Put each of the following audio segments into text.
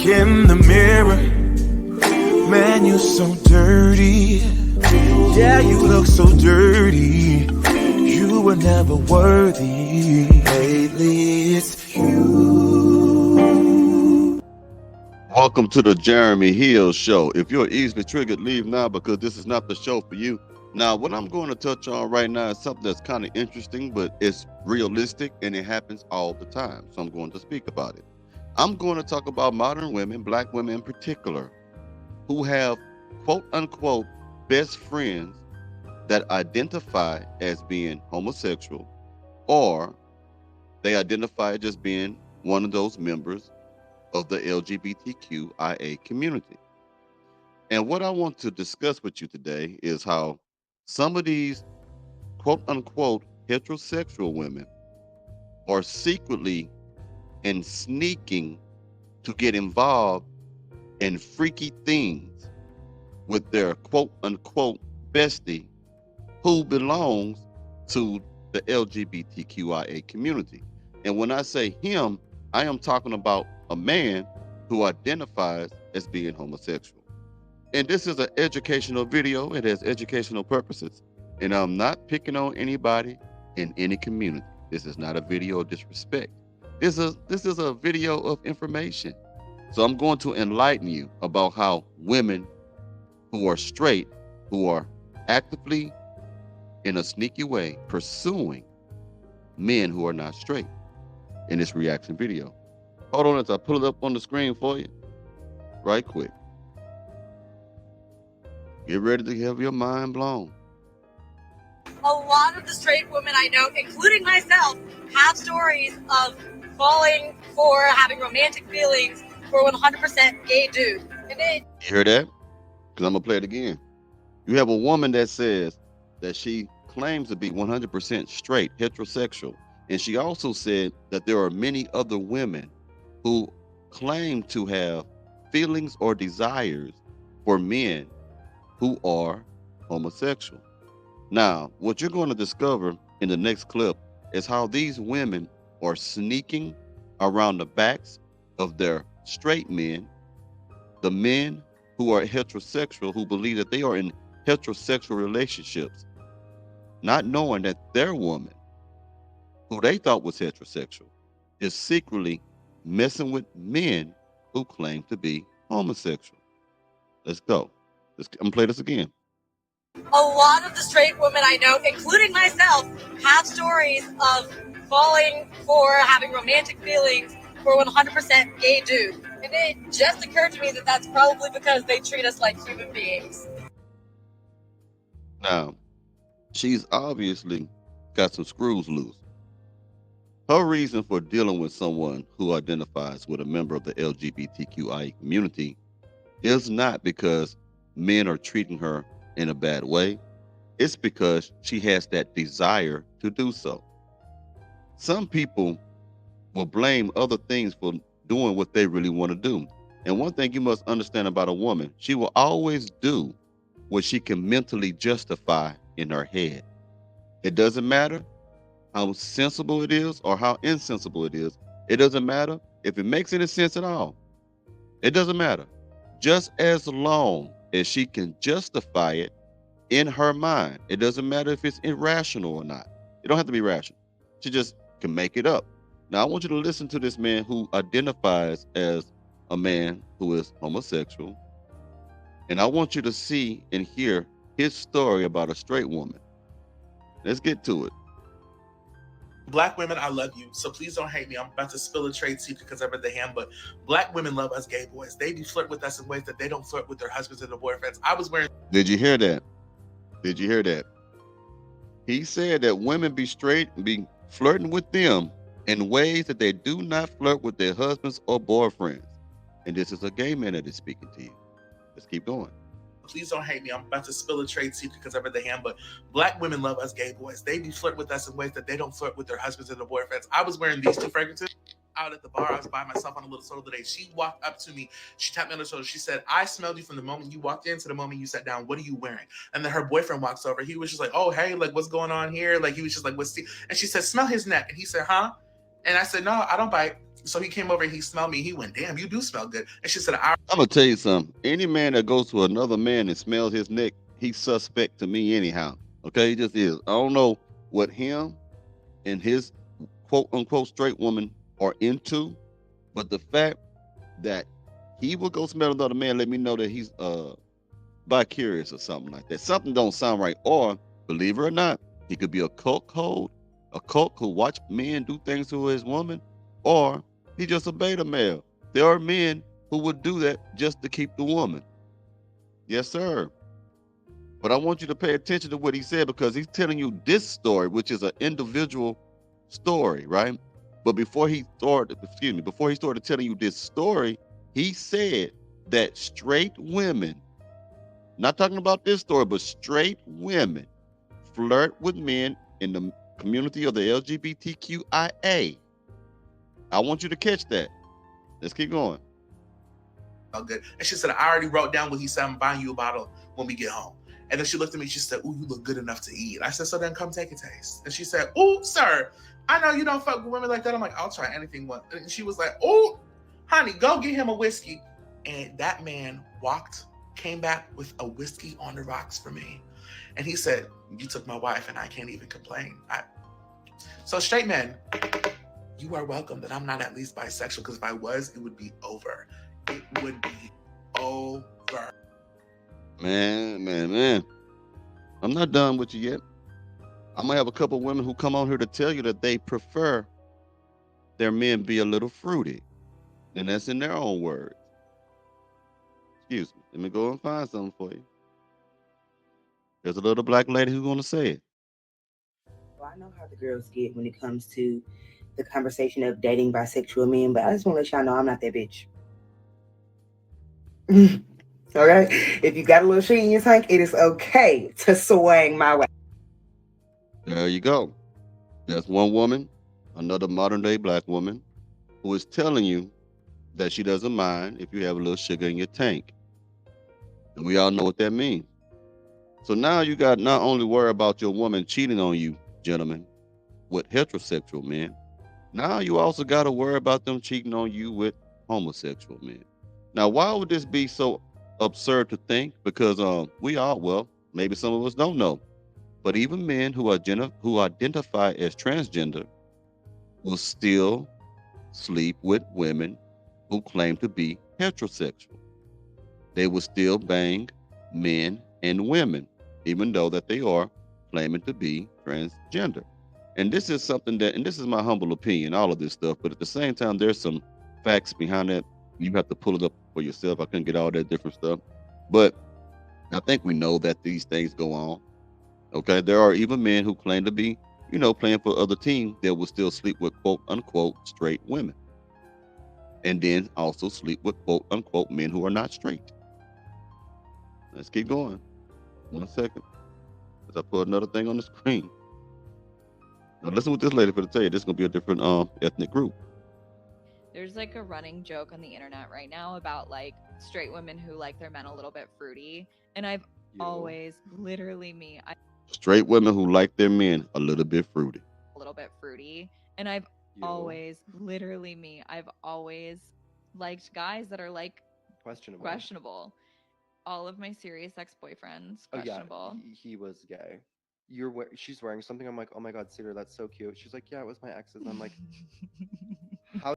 in the mirror, man, you're so dirty. Yeah, you look so dirty. You were never worthy. Lately, it's you. Welcome to the Jeremy Hill Show. If you're easily triggered, leave now because this is not the show for you. Now, what I'm going to touch on right now is something that's kind of interesting, but it's realistic and it happens all the time. So I'm going to speak about it. I'm going to talk about modern women, black women in particular, who have quote unquote best friends that identify as being homosexual, or they identify as being one of those members of the LGBTQIA community. And what I want to discuss with you today is how some of these quote unquote heterosexual women are secretly and sneaking to get involved in freaky things with their quote unquote bestie who belongs to the LGBTQIA community. And when I say him, I am talking about a man who identifies as being homosexual. And this is an educational video. It has educational purposes. And I'm not picking on anybody in any community. This is not a video of disrespect. This is a video of information. So I'm going to enlighten you about how women who are straight, who are actively in a sneaky way pursuing men who are not straight in this reaction video. Hold on as I pull it up on the screen for you right quick. Get ready to have your mind blown. A lot of the straight women I know, including myself, have stories of falling for having romantic feelings for 100% gay dude. And it... You hear that? Because I'm going to play it again. You have a woman that says that she claims to be 100% straight, heterosexual. And she also said that there are many other women who claim to have feelings or desires for men who are homosexual. Now, what you're going to discover in the next clip is how these women are sneaking around the backs of their straight men, the men who are heterosexual, who believe that they are in heterosexual relationships, not knowing that their woman, who they thought was heterosexual, is secretly messing with men who claim to be homosexual. Let's go. I'm gonna play this again. A lot of the straight women I know, including myself, have stories of falling for having romantic feelings for 100% gay dude. And it just occurred to me that that's probably because they treat us like human beings. Now, she's obviously got some screws loose. Her reason for dealing with someone who identifies with a member of the LGBTQI community is not because men are treating her in a bad way. It's because she has that desire to do so. Some people will blame other things for doing what they really want to do. And one thing you must understand about a woman, she will always do what she can mentally justify in her head. It doesn't matter how sensible it is or how insensible it is. It doesn't matter if it makes any sense at all. It doesn't matter. Just as long as she can justify it in her mind. It doesn't matter if it's irrational or not. It don't have to be rational. She just can make it up. Now, I want you to listen to this man who identifies as a man who is homosexual. And I want you to see and hear his story about a straight woman. Let's get to it. Black women, I love you, so please don't hate me. I'm about to spill a trade secret because I read the hand, but black women love us gay boys. They be flirt with us in ways that they don't flirt with their husbands and their boyfriends. I was wearing... Did you hear that? Did you hear that? He said that women be straight and be flirting with them in ways that they do not flirt with their husbands or boyfriends. And this is a gay man that is speaking to you. Let's keep going. Please don't hate me. I'm about to spill a trade secret because I read the hand, but black women love us gay boys. They be flirt with us in ways that they don't flirt with their husbands and their boyfriends. I was wearing these two fragrances out at the bar. I was by myself on a little soda today. She walked up to me. She tapped me on the shoulder. She said, I smelled you from the moment you walked in to the moment you sat down. What are you wearing? And then her boyfriend walks over. He was just like, oh, hey, like, what's going on here? Like, he was just like, what's the... And she said, smell his neck. And he said, huh? And I said, no, I don't bite. So he came over and he smelled me. He went, "Damn, you do smell good." And she said, I'm gonna tell you something. Any man that goes to another man and smells his neck, he's suspect to me anyhow. Okay, he just is. I don't know what him and his quote unquote straight woman are into, but the fact that he will go smell another man, let me know that he's bi-curious or something like that. Something don't sound right. Or believe it or not, he could be a cult code, a cult who watch men do things to his woman, or he just a beta male. There are men who would do that just to keep the woman. Yes, sir. But I want you to pay attention to what he said because he's telling you this story, which is an individual story, right? But before he started telling you this story, he said that straight women, not talking about this story, but straight women flirt with men in the community of the LGBTQIA. I want you to catch that. Let's keep going. "Oh, good." And she said, "I already wrote down what he said. I'm buying you a bottle when we get home." And then she looked at me. She said, "Ooh, you look good enough to eat." I said, "So then come take a taste." And she said, "Ooh, sir, I know you don't fuck with women like that." I'm like, "I'll try anything." And she was like, "Ooh, honey, go get him a whiskey." And that man came back with a whiskey on the rocks for me. And he said, "You took my wife and I can't even complain." So straight men, you are welcome that I'm not at least bisexual, because if I was, it would be over. It would be over. Man. I'm not done with you yet. I'm gonna have a couple women who come on here to tell you that they prefer their men be a little fruity. And that's in their own words. Excuse me. Let me go and find something for you. There's a little black lady who's gonna say it. Well, I know how the girls get when it comes to the conversation of dating bisexual men, but I just want to let y'all know I'm not that bitch. All right? If you got a little shit in your tank, it is okay to swing my way. There you go. That's one woman, another modern day black woman, who is telling you that she doesn't mind if you have a little sugar in your tank. And we all know what that means. So now you got not only worry about your woman cheating on you, gentlemen, with heterosexual men. Now you also got to worry about them cheating on you with homosexual men. Now, why would this be so absurd to think? Because well, maybe some of us don't know, but even men who identify as transgender will still sleep with women who claim to be heterosexual. They will still bang men and women, even though that they are claiming to be transgender. And this is something that, and this is my humble opinion, all of this stuff, but at the same time, there's some facts behind that. You have to pull it up for yourself. I couldn't get all that different stuff. But I think we know that these things go on. Okay. There are even men who claim to be, playing for other teams that will still sleep with quote unquote straight women. And then also sleep with quote unquote men who are not straight. Let's keep going. 1 second. As I put another thing on the screen. Now listen what this lady for to tell you. This is gonna be a different ethnic group. There's like a running joke on the internet right now about like straight women who like their men a little bit fruity. And I've always, literally me, Straight women who like their men a little bit fruity. a little bit fruity. And I've always, literally me, I've always liked guys that are like questionable. All of my serious ex-boyfriends, questionable. He was gay. She's wearing something. I'm like, oh my god, Cedar, that's so cute. She's like, yeah, it was my ex's. And I'm like, how?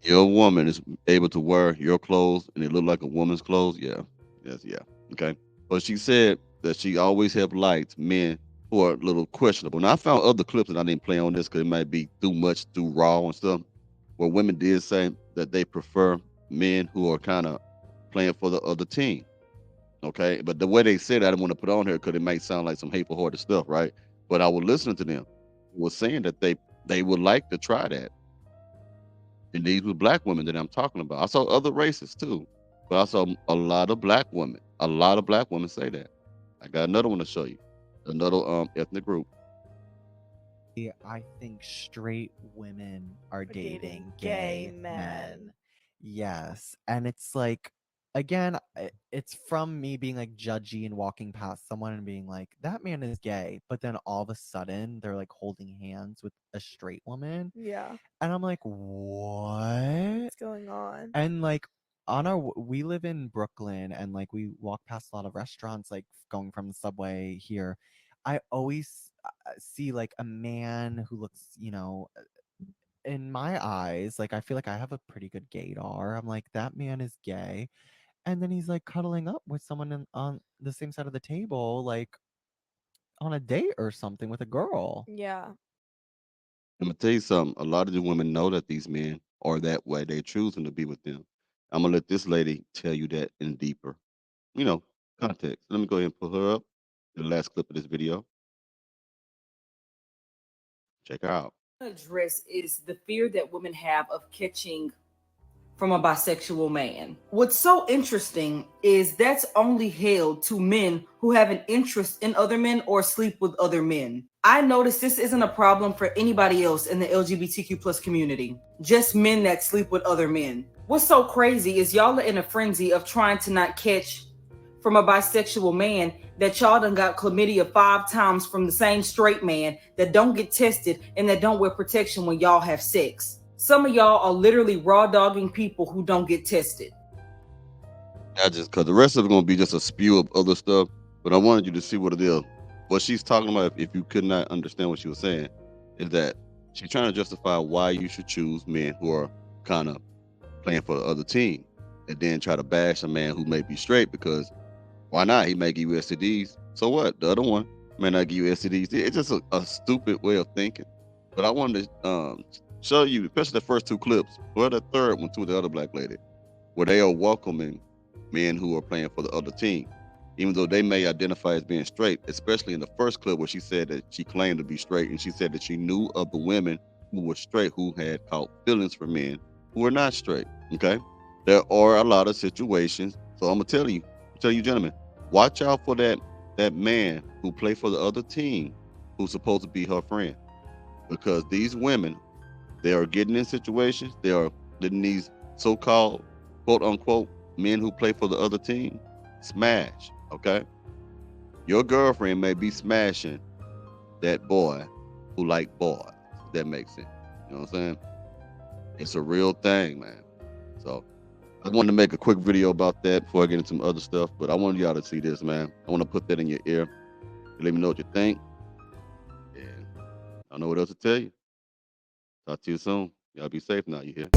Your woman is able to wear your clothes and it look like a woman's clothes. Yeah. Yes, yeah. Okay. But she said that she always have liked men who are a little questionable. Now I found other clips that I didn't play on this because it might be too much, too raw and stuff. Where women did say that they prefer men who are kind of playing for the other team. Okay. But the way they said it, I didn't want to put on here because it might sound like some hateful, horrid stuff, right? But I was listening to them, was saying that they would like to try that. And these were black women that I'm talking about. I saw other races too, but I saw a lot of black women. A lot of black women say that. I got another one to show you. Another ethnic group. Yeah, I think straight women are dating gay men. Yes. And it's like, again, it's from me being like judgy and walking past someone and being like, that man is gay. But then all of a sudden they're like holding hands with a straight woman. Yeah. And I'm like, what? What's going on? And like we live in Brooklyn and like we walk past a lot of restaurants, like going from the subway here. I always see like a man who looks, in my eyes, like I feel like I have a pretty good gaydar. I'm like, that man is gay. And then he's like cuddling up with someone on the same side of the table, like on a date or something with a girl. Yeah. I'm gonna tell you something. A lot of the women know that these men are that way. They're choosing to be with them. I'm gonna let this lady tell you that in deeper, you know, context. Let me go ahead and put her up. The last clip of this video. Check her out. Address is the fear that women have of catching from a bisexual man. What's so interesting is that's only held to men who have an interest in other men or sleep with other men. I notice this isn't a problem for anybody else in the LGBTQ plus community, just men that sleep with other men. What's so crazy is y'all are in a frenzy of trying to not catch from a bisexual man that y'all done got chlamydia 5 times from the same straight man that don't get tested and that don't wear protection when y'all have sex. Some of y'all are literally raw dogging people who don't get tested. I just, because the rest of it's going to be just a spew of other stuff, but I wanted you to see what it is. What she's talking about, if you could not understand what she was saying, is that she's trying to justify why you should choose men who are kind of playing for the other team, and then try to bash a man who may be straight, because why not? He may give you STDs. So what? The other one may not give you STDs. It's just a stupid way of thinking. But I wanted to show you, especially the first 2 clips, or the third one too, the other black lady, where they are welcoming men who are playing for the other team, even though they may identify as being straight, especially in the first clip where she said that she claimed to be straight, and she said that she knew of the women who were straight who had caught feelings for men who were not straight, okay? There are a lot of situations, so I'm going to tell you gentlemen, watch out for that man who play for the other team who's supposed to be her friend, because these women, they are getting in situations, they are letting these so-called quote-unquote men who play for the other team smash, okay? Your girlfriend may be smashing that boy who like boys, if that makes sense. You know what I'm saying? It's a real thing, man. So I wanted to make a quick video about that before I get into some other stuff, but I wanted y'all to see this, man. I want to put that in your ear. Let me know what you think. And I don't know what else to tell you. Talk to you soon. Y'all be safe now, you hear?